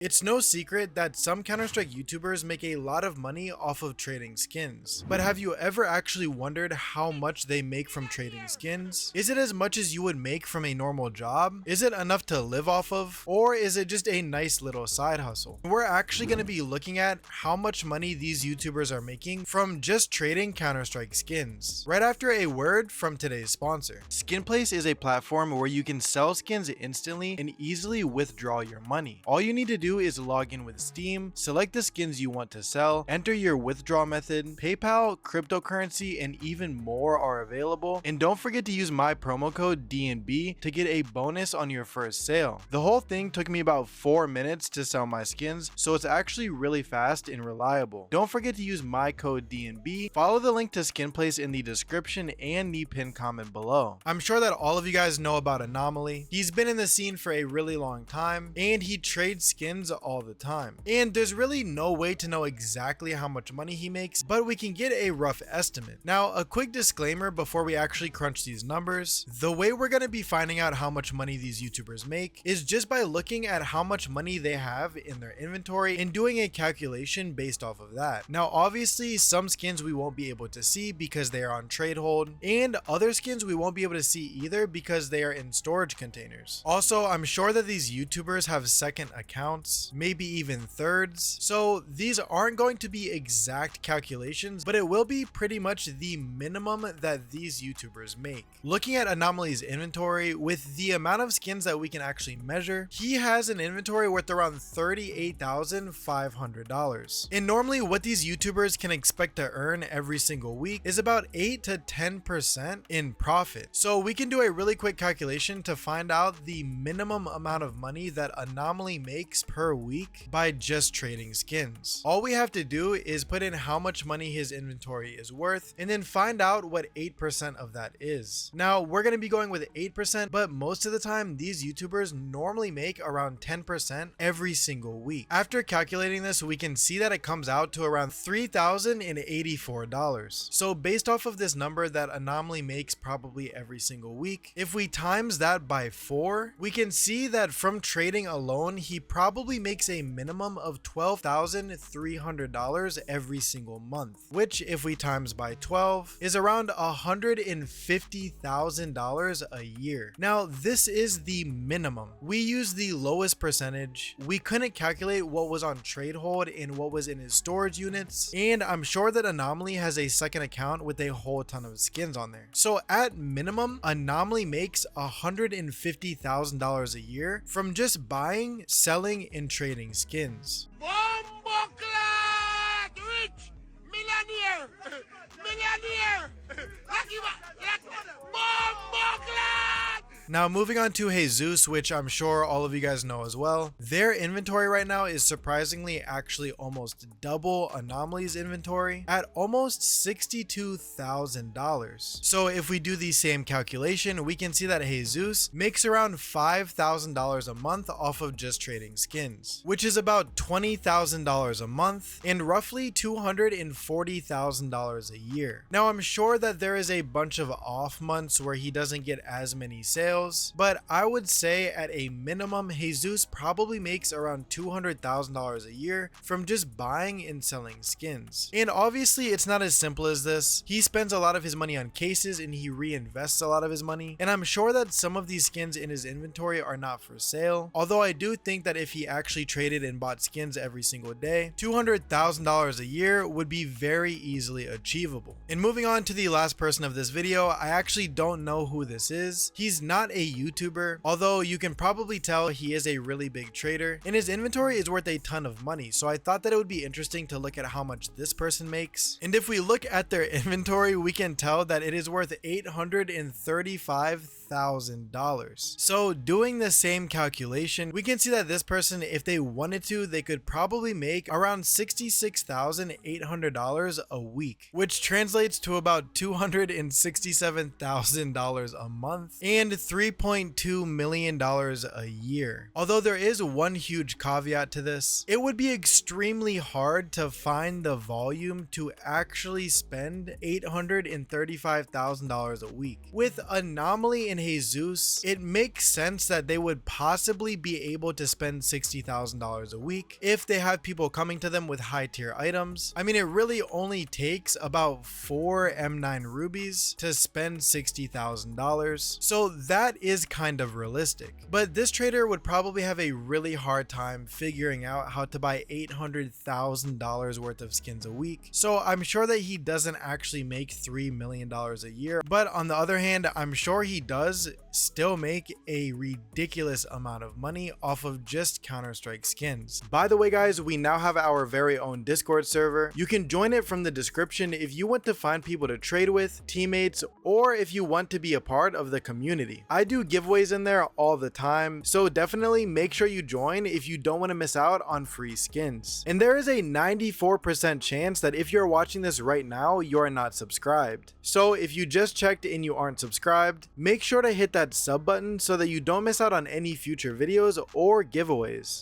It's no secret that some Counter-Strike YouTubers make a lot of money off of trading skins. But have you ever actually wondered how much they make from trading skins? Is it as much as you would make from a normal job? Is it enough to live off of? Or is it just a nice little side hustle? We're actually going to be looking at how much money these YouTubers are making from just trading Counter-Strike skins. Right after a word from today's sponsor. SkinPlace is a platform where you can sell skins instantly and easily withdraw your money. All you need to do is log in with Steam, select the skins you want to sell, enter your withdrawal method, PayPal, cryptocurrency, and even more are available. And don't forget to use my promo code DNB to get a bonus on your first sale. The whole thing took me about 4 minutes to sell my skins, so it's actually really fast and reliable. Don't forget to use my code DNB. Follow the link to SkinPlace in the description and the pinned comment below. I'm sure that all of you guys know about Anomaly. He's been in the scene for a really long time, and he trades skins all the time. And there's really no way to know exactly how much money he makes, but we can get a rough estimate. Now, a quick disclaimer before we actually crunch these numbers. The way we're going to be finding out how much money these YouTubers make is just by looking at how much money they have in their inventory and doing a calculation based off of that. Now, obviously, some skins we won't be able to see because they are on trade hold, and other skins we won't be able to see either because they are in storage containers. Also, I'm sure that these YouTubers have second accounts, maybe even thirds, so these aren't going to be exact calculations, but it will be pretty much the minimum that these YouTubers make. Looking at Anomaly's inventory, with the amount of skins that we can actually measure, he has an inventory worth around $38,500. And normally what these YouTubers can expect to earn every single week is about 8 to 10% in profit. So we can do a really quick calculation to find out the minimum amount of money that Anomaly makes per week by just trading skins. All we have to do is put in how much money his inventory is worth and then find out what 8% of that is. Now, we're going to be going with 8%, but most of the time these YouTubers normally make around 10% every single week. After calculating this, we can see that it comes out to around $3,084. So based off of this number that Anomaly makes probably every single week, if we times that by 4, we can see that from trading alone, he probably makes a minimum of $12,300 every single month, which if we times by 12 is around $150,000 a year. Now, this is the minimum. We use the lowest percentage. We couldn't calculate what was on trade hold and what was in his storage units, and I'm sure that Anomaly has a second account with a whole ton of skins on there. So at minimum, Anomaly makes $150,000 a year from just buying, selling, and trading skins. Bomboclat! Rich! Millionaire! Millionaire! Bomboclat! Now moving on to Heyzeus, which I'm sure all of you guys know as well. Their inventory right now is surprisingly actually almost double Anomaly's inventory at almost $62,000. So if we do the same calculation, we can see that Heyzeus makes around $5,000 a month off of just trading skins, which is about $20,000 a month and roughly $240,000 a year. Now I'm sure that there is a bunch of off months where he doesn't get as many sales, but I would say at a minimum, Heyzeus probably makes around $200,000 a year from just buying and selling skins. And obviously it's not as simple as this. He spends a lot of his money on cases and he reinvests a lot of his money. And I'm sure that some of these skins in his inventory are not for sale. Although I do think that if he actually traded and bought skins every single day, $200,000 a year would be very easily achievable. And moving on to the last person of this video, I actually don't know who this is. He's not a YouTuber, although you can probably tell he is a really big trader and his inventory is worth a ton of money. So I thought that it would be interesting to look at how much this person makes. And if we look at their inventory, we can tell that it is worth $835,000. So doing the same calculation, we can see that this person, if they wanted to, they could probably make around $66,800 a week, which translates to about $267,000 a month and $3.2 million a year. Although there is one huge caveat to this, it would be extremely hard to find the volume to actually spend $835,000 a week. With Anomaly and Heyzeus, it makes sense that they would possibly be able to spend $60,000 a week if they have people coming to them with high tier items. I mean, it really only takes about 4 M9 rubies to spend $60,000, so that is kind of realistic. But this trader would probably have a really hard time figuring out how to buy $800,000 worth of skins a week, so I'm sure that he doesn't actually make $3 million a year. But on the other hand, I'm sure he does still make a ridiculous amount of money off of just Counter-Strike skins. By the way guys, we now have our very own Discord server. You can join it from the description if you want to find people to trade with, teammates, or if you want to be a part of the community. I do giveaways in there all the time, so definitely make sure you join if you don't want to miss out on free skins. And there is a 94% chance that if you're watching this right now, you are not subscribed. So if you just checked and you aren't subscribed, make sure to hit that sub button so that you don't miss out on any future videos or giveaways.